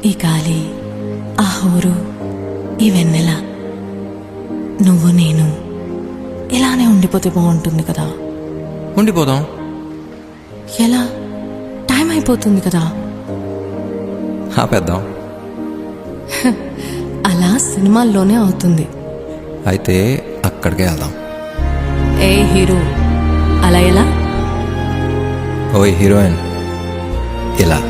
ఈ గాలి, ఆ హోరు, ఈ వెన్నెల, నువ్వు నేను ఇలానే ఉండిపోతే బాగుంటుంది కదా. ఉండిపోదాం. ఎలా? టైం అయిపోతుంది కదా. ఆపేద్దాం. అలా సినిమాల్లోనే అవుతుంది. అయితే అక్కడికే వెళ్దాం. ఏ హీరో, అలా ఎలా? ఓయ్ హీరోయిన్, ఇలా.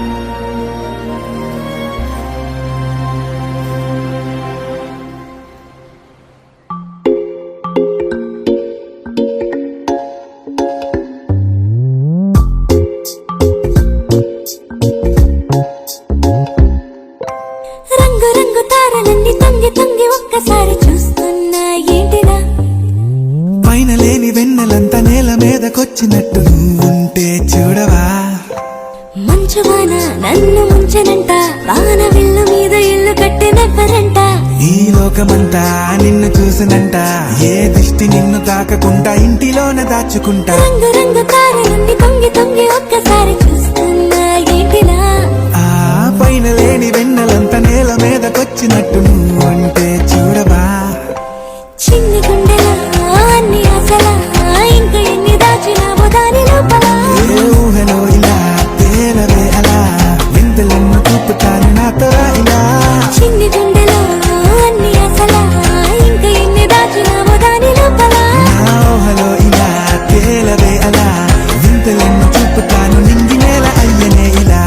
రంగు రంగు తారలన్నీ తొంగి తొంగి ఒక్కసారి చూస్తున్నా ఏంటిరా? పైన లేని వెన్నెలంతా నేల మీదకొచ్చినట్టు నువ్వుంటే చూడవా? మంచువాన నన్ను ముంచనంట, వాన విల్లు మీద ఇల్లు కట్టినెవ్వరంట. ఈ లోకమంతా నిన్ను చూసినంట, ఏ దిష్టి నిన్ను తాకకుండా ఇంటిలోన దాచుకుంటా. రంగు రంగు తారలన్నీ తొంగి తొంగి ఒక్కసారి చూస్తున్నా ఏంటిరా? ఆ పైన లేని వెన్నెలంతా నేల మీదకొచ్చినట్టు నువ్వుంటే చూడవా? చిన్ని గుండెలా అన్ని ఆశలా, ఇంకా ఎన్ని దాచినావో దాని లోపల. ఏ ఊహలో ఇలా తేలవే అలా, వింతలెన్ను చూపుతాను నాతో రా ఇలా. చిన్ని గుండెలో అన్ని ఆశలా, ఇంకా ఎన్ని దాచినావో దాని లోపల. నా ఊహలో ఇలా తేలవే అలా, వింతలెన్ను చూపుతాను నింగి నేల అయ్యనే ఇలా.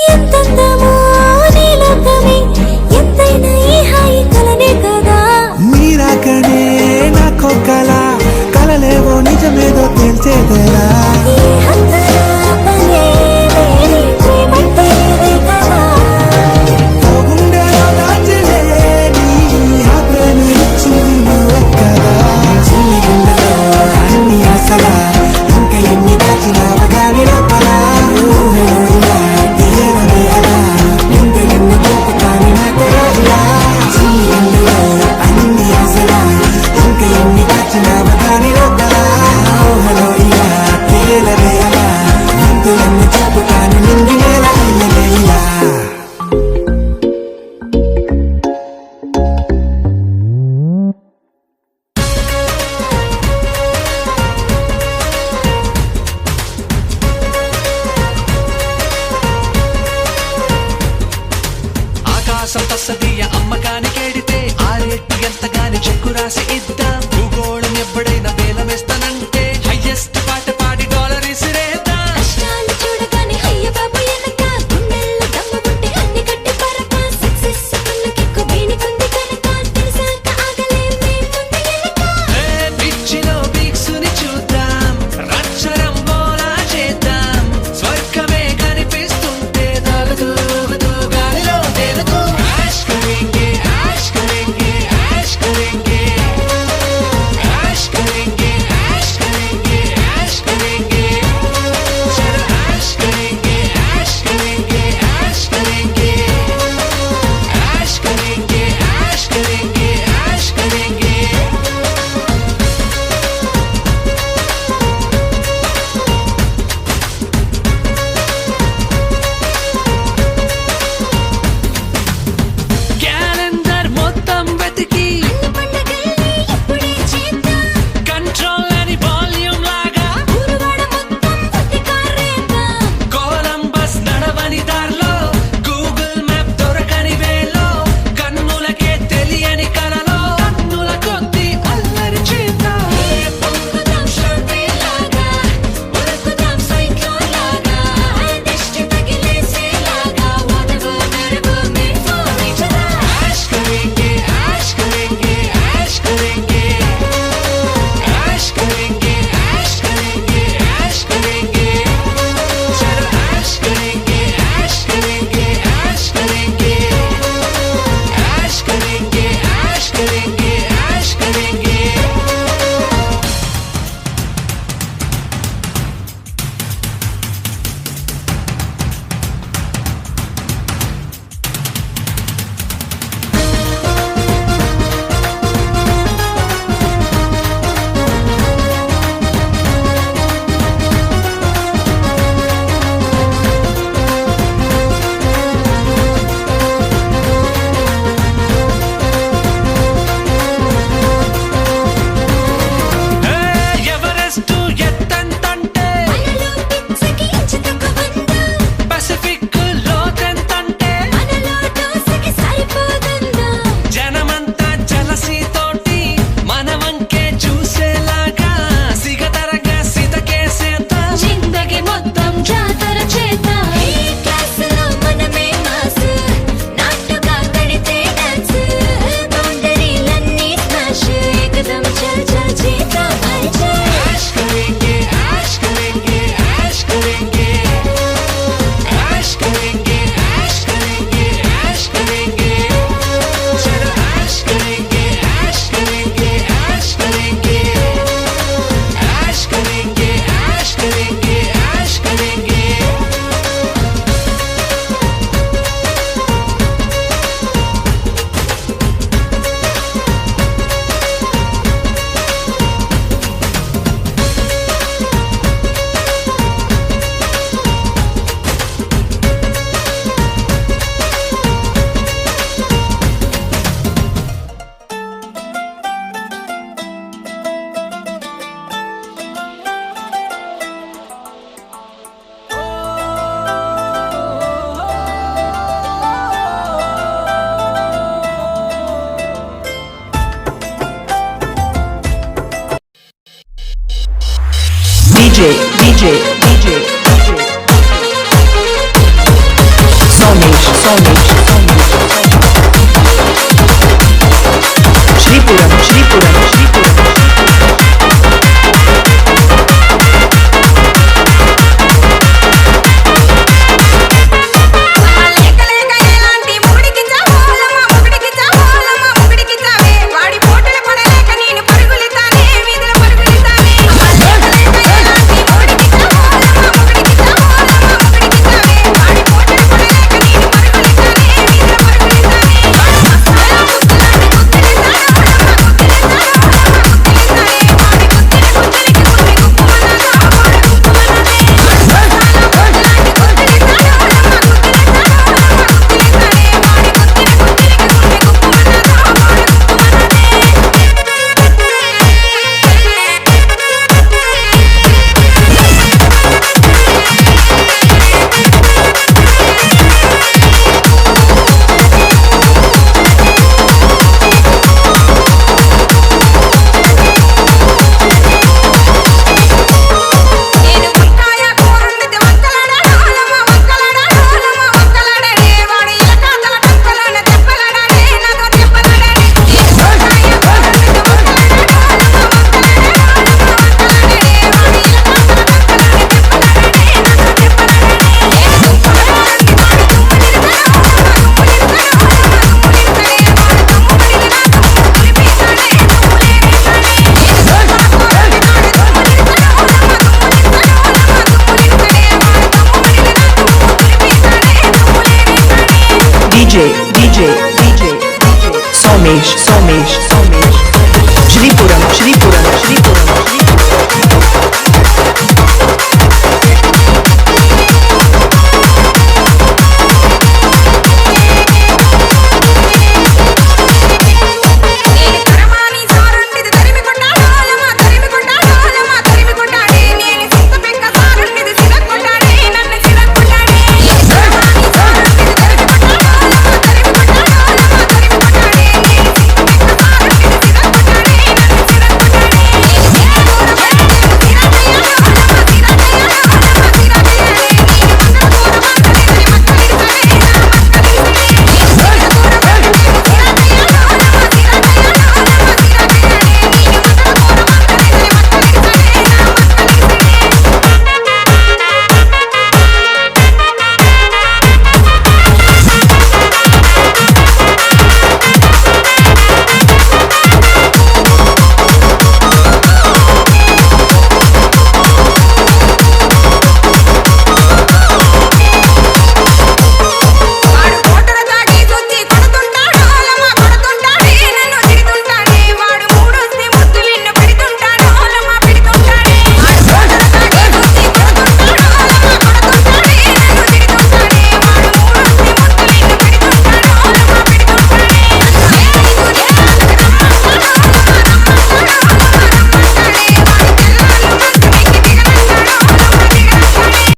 ఎంతందమో నీ లోకమే, ఎంతైనా ఈ హాయి కలనే కదా. మీరాకనే నాకో కల, కలలేవో నిజమేదో తేల్చేదేలా. ఈ హద్దుల పనే లేని ప్రేమంటే ఇదే కదా. ఓ గుండెలో దాచలేని ఆ ప్రేమ ఇచ్చింది నువ్వే కదా. చిన్ని గుండెలో అన్ని ఆశలా, ఇంకా ఎన్ని దాచినావ గాలి లోపల. ఊహలో ఇలా తేలవే అలా, వింతలెన్ను చూపుతాను నాతో రా ఇలా. చిన్ని గుండెలో అన్ని ఆశలా, ఇంకా ఎన్ని దాచినావ గాలి లోపల. ఊహలో ఇలా తేలవే అలా, వింతలెన్ను చూపుతాను నింగి నేల అయ్యనే ఇలా. ఆకాశం తస్సదీయ అమ్మకానికేడితే ఆరేట్టు ఎంతగాని చెక్కు రాసి ఇద్దాం. భూగోళం ఎప్పుడైనా వేలమేస్తానంటే హైయెస్ట్ పాట పాడి డాలర్ ఇసిరేద్దాం. కష్టాలు చూడగానే అయ్య బాబు ఎనక, గుండెల్లో దమ్ము ఉంటే అన్ని కట్టి పరప. సక్సెస్ పల్లకిక్కు వేణికుంది కనుక, తెలిసాక ఆగలేం మేముంది ఎనక. ఏ పిచ్చిలో వీక్సుని చూద్దాం, రచ్చరం బోలా చేద్దాం. స్వర్గమే కనిపిస్తుంటే దాగుతూ గాలిలో తేలుతూ యాష్ కరేంగే, యాష్ కరేంగే, యాష్ కరేంగే, యాష్ కరేంగే. DJ